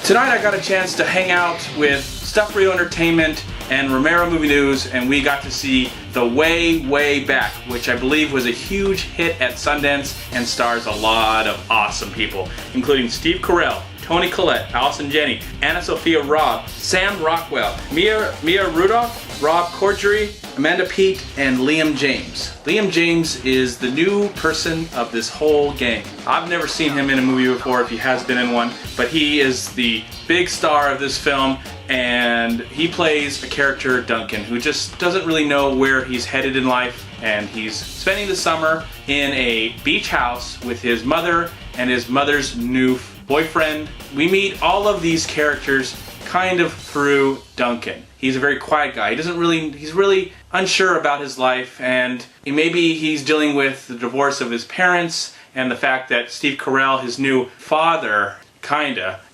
Tonight I got a chance to hang out with Stuff Rio Entertainment and Romero Movie News, and we got to see The Way Back, which I believe was a huge hit at Sundance and stars a lot of awesome people, including Steve Carell, Toni Collette, Allison Janney, Anna Sophia Robb, Sam Rockwell, Mia Rudolph, Rob Corddry, Amanda Peet, and Liam James. Liam James is the new person of this whole gang. I've never seen him in a movie before if he has been in one, but he is the big star of this film, and he plays a character, Duncan, who just doesn't really know where he's headed in life, and he's spending the summer in a beach house with his mother and his mother's new boyfriend. We meet all of these characters kind of through Duncan. He's a very quiet guy. He's really unsure about his life, and maybe he's dealing with the divorce of his parents and the fact that Steve Carell, his new father,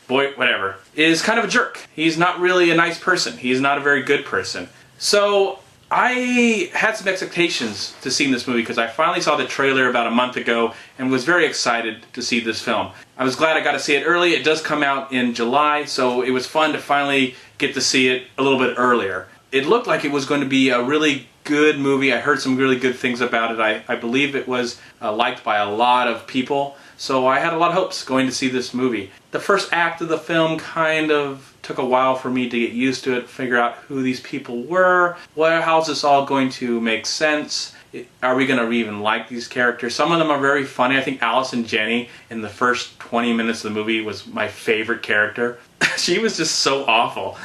whatever, is kind of a jerk. He's not really a nice person. He's not a very good person. So I had some expectations to see this movie because I finally saw the trailer about a month ago and was very excited to see this film. I was glad I got to see it early. It does come out in July, so it was fun to finally get to see it a little bit earlier. It looked like it was going to be a really good movie. I heard some really good things about it. I believe it was liked by a lot of people, so I had a lot of hopes going to see this movie. The first act of the film kind of took a while for me to get used to it, figure out who these people were, how's this all going to make sense, are we going to even like these characters? Some of them are very funny. I think Allison Janney in the first 20 minutes of the movie was my favorite character. She was just so awful.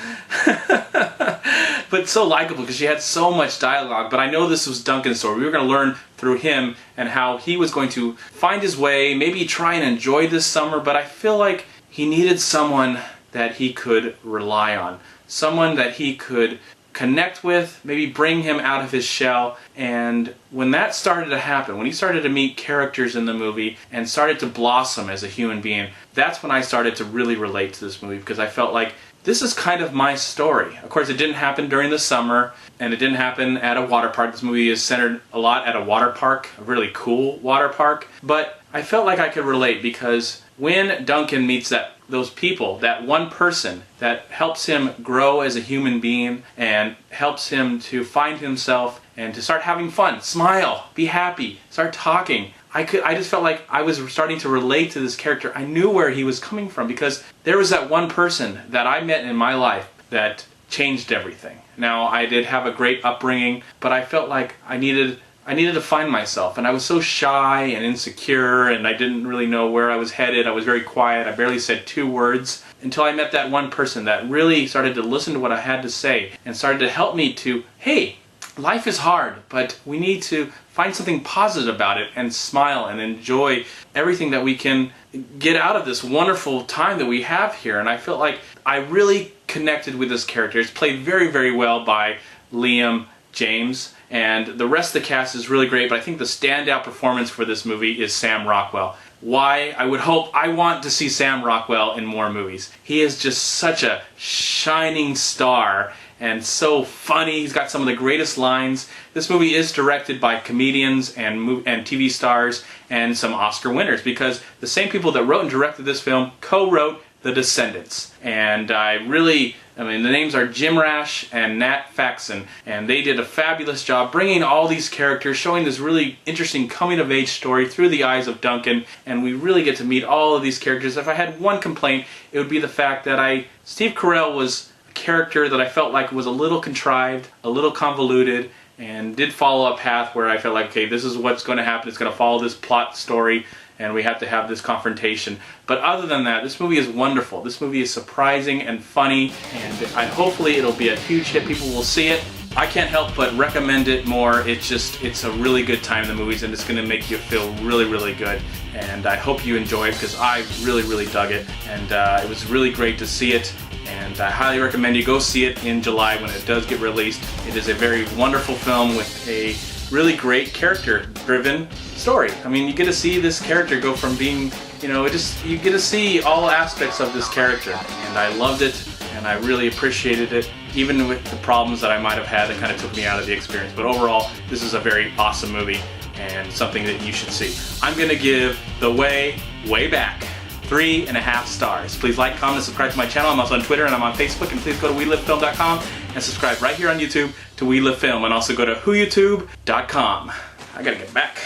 But so likable because she had so much dialogue. But I know this was Duncan's story. We were going to learn through him and how he was going to find his way, maybe try and enjoy this summer, but I feel like he needed someone that he could rely on. Someone that he could connect with, maybe bring him out of his shell. And when that started to happen, when he started to meet characters in the movie and started to blossom as a human being, that's when I started to really relate to this movie, because I felt like this is kind of my story. Of course, it didn't happen during the summer, and it didn't happen at a water park. This movie is centered a lot at a water park, a really cool water park. But I felt like I could relate because when Duncan meets those people, that one person that helps him grow as a human being and helps him to find himself and to start having fun, smile, be happy, start talking, I just felt like I was starting to relate to this character. I knew where he was coming from because there was that one person that I met in my life that changed everything. Now, I did have a great upbringing, but I felt like I needed to find myself, and I was so shy and insecure, and I didn't really know where I was headed. I was very quiet. I barely said 2 words until I met that one person that really started to listen to what I had to say and started to help me to, hey, life is hard, but we need to find something positive about it and smile and enjoy everything that we can get out of this wonderful time that we have here. And I felt like I really connected with this character. It's played very, very well by Liam James, and the rest of the cast is really great, but I think the standout performance for this movie is Sam Rockwell. Why? I want to see Sam Rockwell in more movies. He is just such a shining star and so funny. He's got some of the greatest lines. This movie is directed by comedians and TV stars and some Oscar winners, because the same people that wrote and directed this film co-wrote The Descendants. And the names are Jim Rash and Nat Faxon, and they did a fabulous job bringing all these characters, showing this really interesting coming-of-age story through the eyes of Duncan, and we really get to meet all of these characters. If I had one complaint, it would be the fact that Steve Carell was a character that I felt like was a little contrived, a little convoluted, and did follow a path where I felt like, okay, this is what's going to happen, it's going to follow this plot story, and we have to have this confrontation. But other than that, this movie is wonderful. This movie is surprising and funny, and hopefully it'll be a huge hit. People will see it. I can't help but recommend it more. It's a really good time in the movies, and it's going to make you feel really, really good. And I hope you enjoy it, because I really, really dug it. And it was really great to see it. And I highly recommend you go see it in July when it does get released. It is a very wonderful film with a really great character-driven story. I mean, you get to see this character go from being, you get to see all aspects of this character. And I loved it, and I really appreciated it, even with the problems that I might have had that kind of took me out of the experience. But overall, this is a very awesome movie and something that you should see. I'm going to give The Way Back 3.5 stars. Please like, comment, and subscribe to my channel. I'm also on Twitter and I'm on Facebook. And please go to WeLiveFilm.com and subscribe right here on YouTube to We Live Film. And also go to WhoYouTube.com. I gotta get back.